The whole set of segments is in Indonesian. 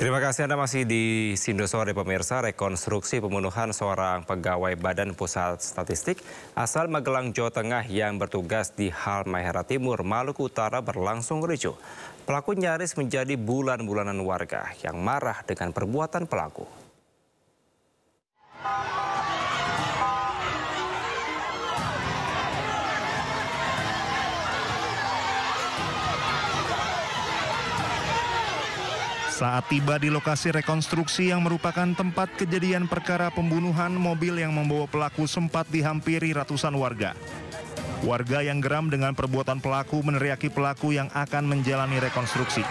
Terima kasih Anda masih di Sindo Sore pemirsa. Rekonstruksi pembunuhan seorang pegawai Badan Pusat Statistik asal Magelang, Jawa Tengah yang bertugas di Halmahera Timur, Maluku Utara berlangsung ricuh. Pelaku nyaris menjadi bulan-bulanan warga yang marah dengan perbuatan pelaku. Saat tiba di lokasi rekonstruksi yang merupakan tempat kejadian perkara pembunuhan, mobil yang membawa pelaku sempat dihampiri ratusan warga. Warga yang geram dengan perbuatan pelaku meneriaki pelaku yang akan menjalani rekonstruksi.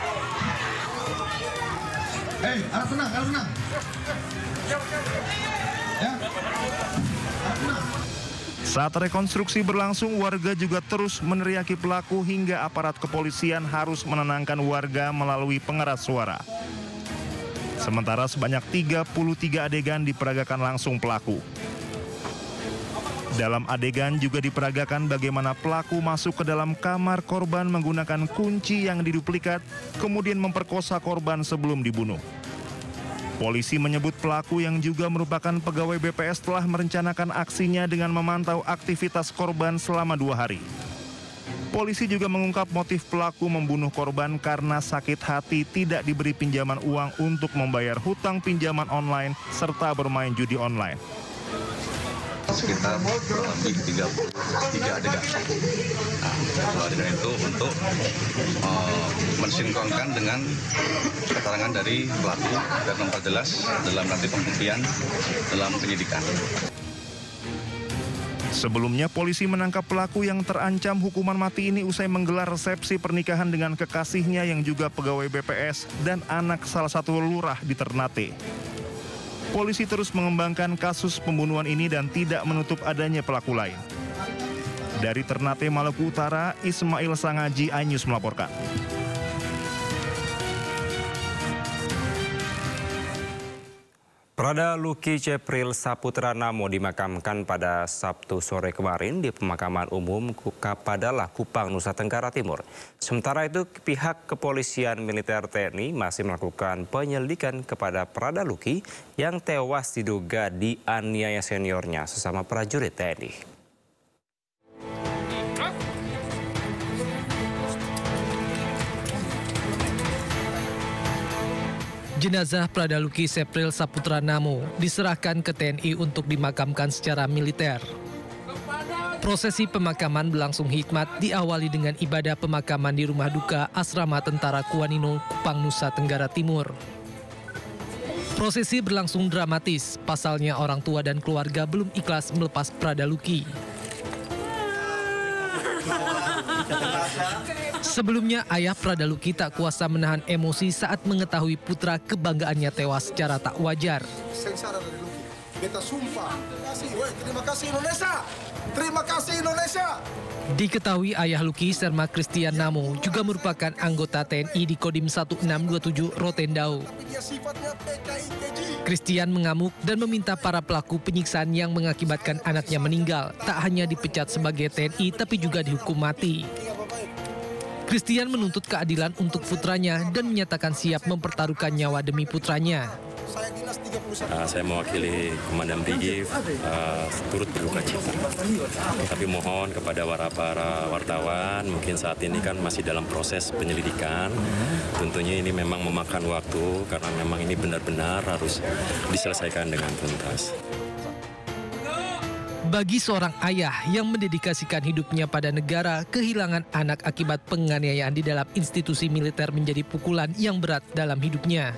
Harap tenang, harap tenang. Ya. Saat rekonstruksi berlangsung, warga juga terus meneriaki pelaku hingga aparat kepolisian harus menenangkan warga melalui pengeras suara. Sementara sebanyak 33 adegan diperagakan langsung pelaku. Dalam adegan juga diperagakan bagaimana pelaku masuk ke dalam kamar korban menggunakan kunci yang diduplikat, kemudian memperkosa korban sebelum dibunuh. Polisi menyebut pelaku yang juga merupakan pegawai BPS telah merencanakan aksinya dengan memantau aktivitas korban selama 2 hari. Polisi juga mengungkap motif pelaku membunuh korban karena sakit hati tidak diberi pinjaman uang untuk membayar hutang pinjaman online serta bermain judi online. Sekitar lebih 33 adegan. Nah, adegan itu untuk mensinkronkan dengan keterangan dari pelaku dan memperjelas dalam nanti pembuktian dalam penyidikan. Sebelumnya polisi menangkap pelaku yang terancam hukuman mati ini usai menggelar resepsi pernikahan dengan kekasihnya yang juga pegawai BPS dan anak salah satu lurah di Ternate. Polisi terus mengembangkan kasus pembunuhan ini dan tidak menutup adanya pelaku lain. Dari Ternate, Maluku Utara, Ismail Sangaji, iNews melaporkan. Prada Luki Cepril Saputra Namo dimakamkan pada Sabtu sore kemarin di pemakaman umum Kapadalah, Kupang, Nusa Tenggara Timur. Sementara itu, pihak kepolisian militer TNI masih melakukan penyelidikan kepada Prada Luki yang tewas diduga dianiaya seniornya sesama prajurit TNI. Jenazah Prada Luki Cepril Saputra Namo diserahkan ke TNI untuk dimakamkan secara militer. Prosesi pemakaman berlangsung hikmat diawali dengan ibadah pemakaman di rumah duka Asrama Tentara Kuanino, Kupang, Nusa Tenggara Timur. Prosesi berlangsung dramatis, pasalnya orang tua dan keluarga belum ikhlas melepas Prada Luki. Sebelumnya, ayah Prada Luki tak kuasa menahan emosi saat mengetahui putra kebanggaannya tewas secara tak wajar. Sengsara dari Luki. Beta sumpah. Terima kasih Indonesia. Terima kasih Indonesia. Diketahui ayah Luki, Serma Christian Namo, juga merupakan anggota TNI di Kodim 1627 Rotendao. Christian mengamuk dan meminta para pelaku penyiksaan yang mengakibatkan anaknya meninggal tak hanya dipecat sebagai TNI tapi juga dihukum mati. Christian menuntut keadilan untuk putranya dan menyatakan siap mempertaruhkan nyawa demi putranya. Saya mewakili Komandan Brigif turut berduka cita. Tapi mohon kepada para wartawan, mungkin saat ini kan masih dalam proses penyelidikan. Tentunya ini memang memakan waktu karena memang ini benar-benar harus diselesaikan dengan tuntas. Bagi seorang ayah yang mendedikasikan hidupnya pada negara, kehilangan anak akibat penganiayaan di dalam institusi militer menjadi pukulan yang berat dalam hidupnya.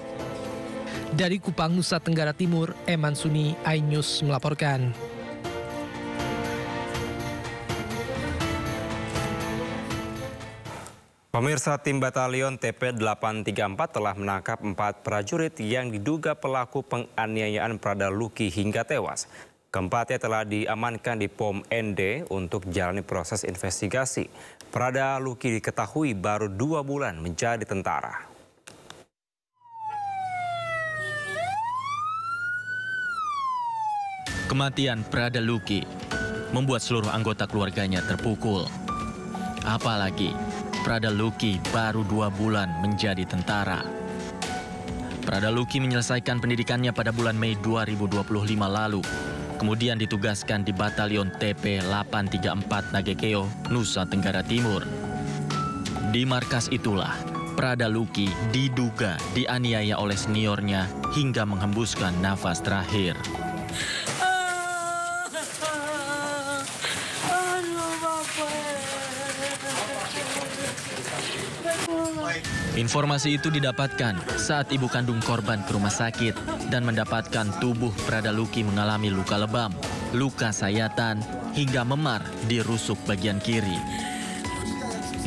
Dari Kupang, Nusa Tenggara Timur, Eman Suni, iNews melaporkan. Pemirsa, tim Batalion TP834 telah menangkap 4 prajurit yang diduga pelaku penganiayaan Prada Luki hingga tewas. Keempatnya telah diamankan di POM ND untuk jalani proses investigasi. Prada Luki diketahui baru 2 bulan menjadi tentara. Kematian Prada Luki membuat seluruh anggota keluarganya terpukul. Apalagi Prada Luki baru 2 bulan menjadi tentara. Prada Luki menyelesaikan pendidikannya pada bulan Mei 2025 lalu. Kemudian ditugaskan di Batalion TP 834 Nagekeo, Nusa Tenggara Timur. Di markas itulah, Prada Luki diduga dianiaya oleh seniornya hingga menghembuskan nafas terakhir. Informasi itu didapatkan saat ibu kandung korban ke rumah sakit dan mendapatkan tubuh Prada Luki mengalami luka lebam, luka sayatan, hingga memar di rusuk bagian kiri.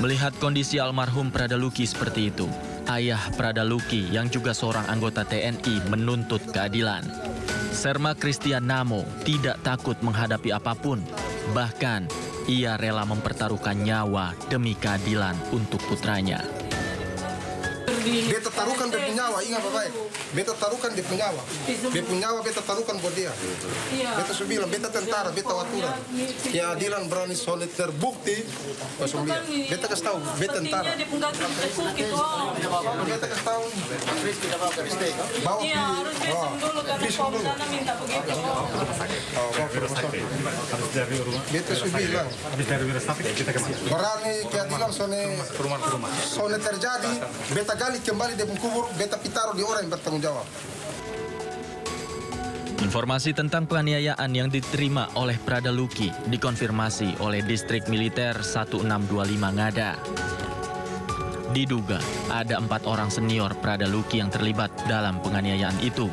Melihat kondisi almarhum Prada Luki seperti itu, ayah Prada Luki yang juga seorang anggota TNI menuntut keadilan. Serma Christian Namo tidak takut menghadapi apapun, bahkan ia rela mempertaruhkan nyawa demi keadilan untuk putranya. Beta taruhkan dia punya nyawa, ingat baik. Beta taruhkan dia punya nyawa. Dia punya nyawa beta taruhkan buat dia. Beta sudah bilang, beta tentara, beta waturan. Keadilan berani solid terbukti. Beta kasih tahu, beta tentara. Beta kasih tahu. Bawa pisau dulu. Beta sudah bilang. Berani keadilan sone terjadi. Beta gali kembali dia mengkubur, beta pitaruh di orang yang bertanggung jawab. Informasi tentang penganiayaan yang diterima oleh Prada Luki dikonfirmasi oleh Distrik Militer 1625 Ngada. Diduga ada 4 orang senior Prada Luki yang terlibat dalam penganiayaan itu.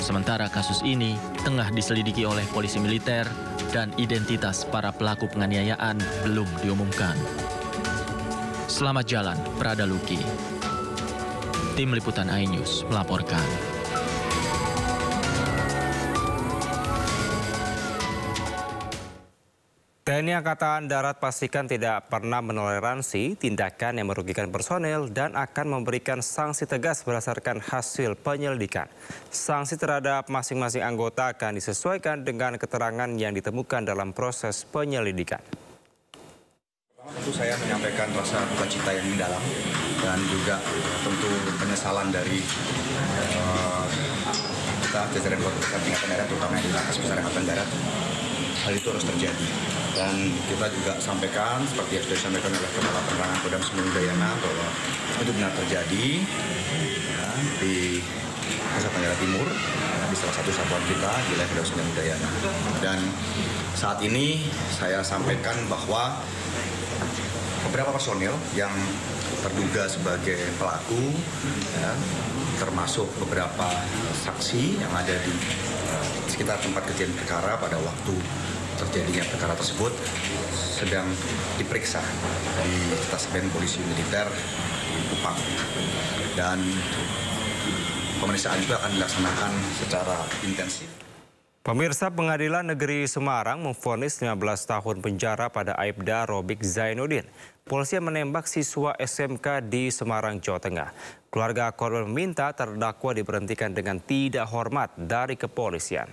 Sementara kasus ini tengah diselidiki oleh polisi militer dan identitas para pelaku penganiayaan belum diumumkan. Selamat jalan, Prada Luki. Tim Liputan iNews melaporkan. TNI Angkatan Darat pastikan tidak pernah menoleransi tindakan yang merugikan personel dan akan memberikan sanksi tegas berdasarkan hasil penyelidikan. Sanksi terhadap masing-masing anggota akan disesuaikan dengan keterangan yang ditemukan dalam proses penyelidikan. Tentu saya menyampaikan rasa duka cita yang mendalam dan juga tentu penyesalan dari kita jajaran Angkatan Darat, terutama di Markas Besar Angkatan Darat. Hal itu harus terjadi dan kita juga sampaikan seperti yang sudah disampaikan oleh Kepala Penerangan Kodam Semarang Udayana bahwa itu benar terjadi ya, di Nusa Tenggara Timur di salah satu satuan kita di wilayah Kodam Semarang Udayana. Dan saat ini saya sampaikan bahwa beberapa personil yang terduga sebagai pelaku, ya, termasuk beberapa saksi yang ada di sekitar tempat kejadian perkara pada waktu terjadinya perkara tersebut sedang diperiksa di Taspen Polisi Militer di Kupang. Dan pemeriksaan itu akan dilaksanakan secara intensif. Pemirsa, Pengadilan Negeri Semarang memvonis 15 tahun penjara pada Aibda Robik Zainuddin. Polisi menembak siswa SMK di Semarang, Jawa Tengah. Keluarga korban meminta terdakwa diberhentikan dengan tidak hormat dari kepolisian.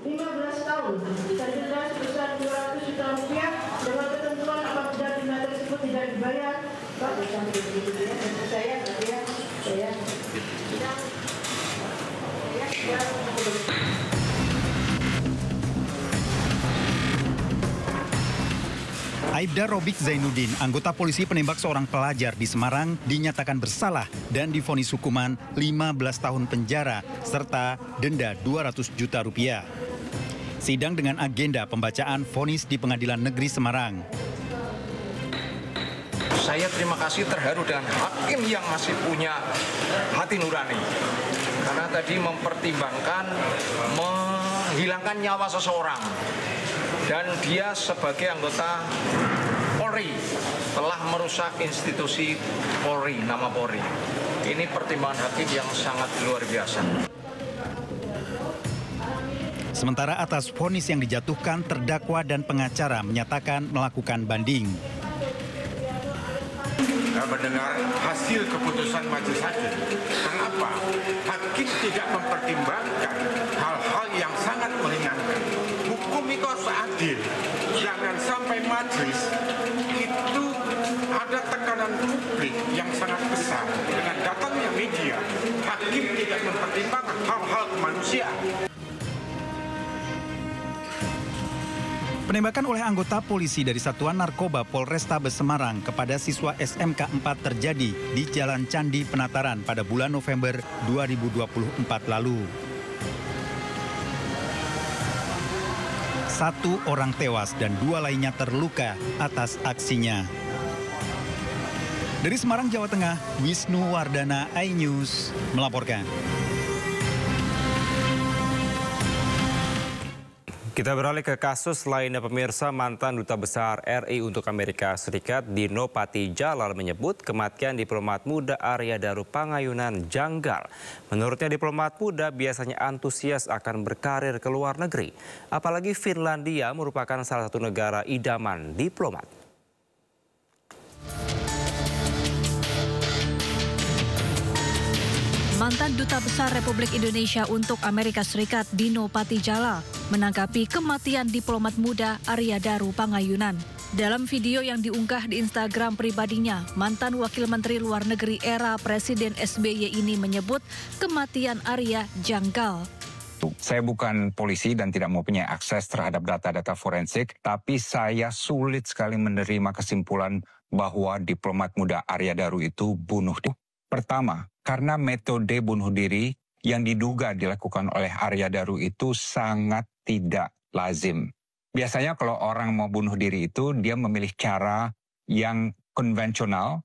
15 tahun, denda sebesar 200 juta rupiah dengan ketentuan apabila denda tersebut tidak dibayar. Pak, sampai begitu ya, saya. Aibda Robik Zainuddin, anggota polisi penembak seorang pelajar di Semarang, dinyatakan bersalah dan divonis hukuman 15 tahun penjara serta denda 200 juta rupiah. Sidang dengan agenda pembacaan vonis di Pengadilan Negeri Semarang. Saya terima kasih terharu dengan hakim yang masih punya hati nurani. Karena tadi mempertimbangkan menghilangkan nyawa seseorang. Dan dia sebagai anggota Polri telah merusak institusi Polri, nama Polri. Ini pertimbangan hakim yang sangat luar biasa. Sementara atas vonis yang dijatuhkan, terdakwa dan pengacara menyatakan melakukan banding. Mendengar hasil keputusan majelis hakim. Kenapa? Hakim tidak mempertimbangkan hal-hal yang sangat meringankan. Hukum itu harus adil. Jangan sampai majelis itu ada tekanan publik yang sangat besar dengan datangnya media. media, hakim tidak mempertimbangkan hal-hal kemanusiaan. Penembakan oleh anggota polisi dari Satuan Narkoba Polrestabes Semarang kepada siswa SMK 4 terjadi di Jalan Candi Penataran pada bulan November 2024 lalu. 1 orang tewas dan 2 lainnya terluka atas aksinya. Dari Semarang, Jawa Tengah, Wisnu Wardana, iNews melaporkan. Kita beralih ke kasus lainnya pemirsa. Mantan Duta Besar RI untuk Amerika Serikat Dino Patijalal menyebut kematian diplomat muda Arya Daru Pangayunan janggal. Menurutnya diplomat muda biasanya antusias akan berkarir ke luar negeri. Apalagi Finlandia merupakan salah satu negara idaman diplomat. Mantan Duta Besar Republik Indonesia untuk Amerika Serikat Dino Patijalal menanggapi kematian diplomat muda Arya Daru Pangayunan. Dalam video yang diunggah di Instagram pribadinya, mantan Wakil Menteri Luar Negeri era Presiden SBY ini menyebut kematian Arya janggal. Saya bukan polisi dan tidak mempunyai akses terhadap data-data forensik, tapi saya sulit sekali menerima kesimpulan bahwa diplomat muda Arya Daru itu bunuh diri. Pertama, karena metode bunuh diri yang diduga dilakukan oleh Arya Daru itu sangat tidak lazim. Biasanya kalau orang mau bunuh diri itu dia memilih cara yang konvensional,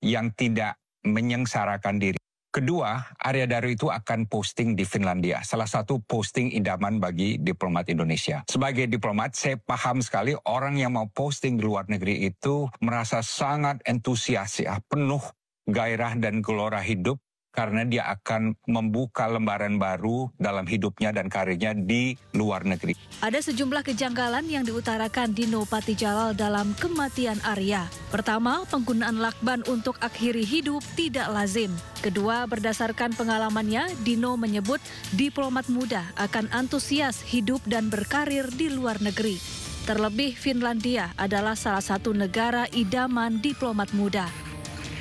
yang tidak menyengsarakan diri. Kedua, Arya Daru itu akan posting di Finlandia, salah satu posting idaman bagi diplomat Indonesia. Sebagai diplomat, saya paham sekali orang yang mau posting di luar negeri itu merasa sangat antusias, penuh gairah dan gelora hidup karena dia akan membuka lembaran baru dalam hidupnya dan karirnya di luar negeri. Ada sejumlah kejanggalan yang diutarakan Dino Patijalal dalam kematian Arya. Pertama, penggunaan lakban untuk akhiri hidup tidak lazim. Kedua, berdasarkan pengalamannya, Dino menyebut diplomat muda akan antusias hidup dan berkarir di luar negeri. Terlebih Finlandia adalah salah satu negara idaman diplomat muda.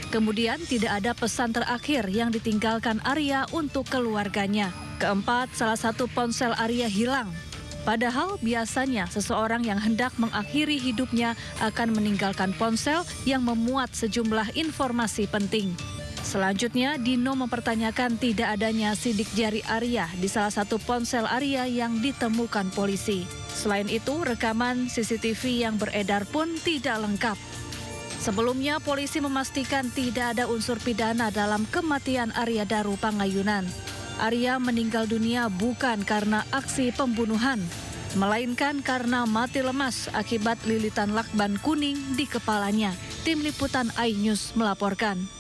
Kemudian tidak ada pesan terakhir yang ditinggalkan Arya untuk keluarganya. Keempat, salah satu ponsel Arya hilang. Padahal biasanya seseorang yang hendak mengakhiri hidupnya akan meninggalkan ponsel yang memuat sejumlah informasi penting. Selanjutnya, Dino mempertanyakan tidak adanya sidik jari Arya di salah satu ponsel Arya yang ditemukan polisi. Selain itu, rekaman CCTV yang beredar pun tidak lengkap. Sebelumnya, polisi memastikan tidak ada unsur pidana dalam kematian Arya Daru Pangayunan. Arya meninggal dunia bukan karena aksi pembunuhan, melainkan karena mati lemas akibat lilitan lakban kuning di kepalanya. Tim Liputan iNews melaporkan.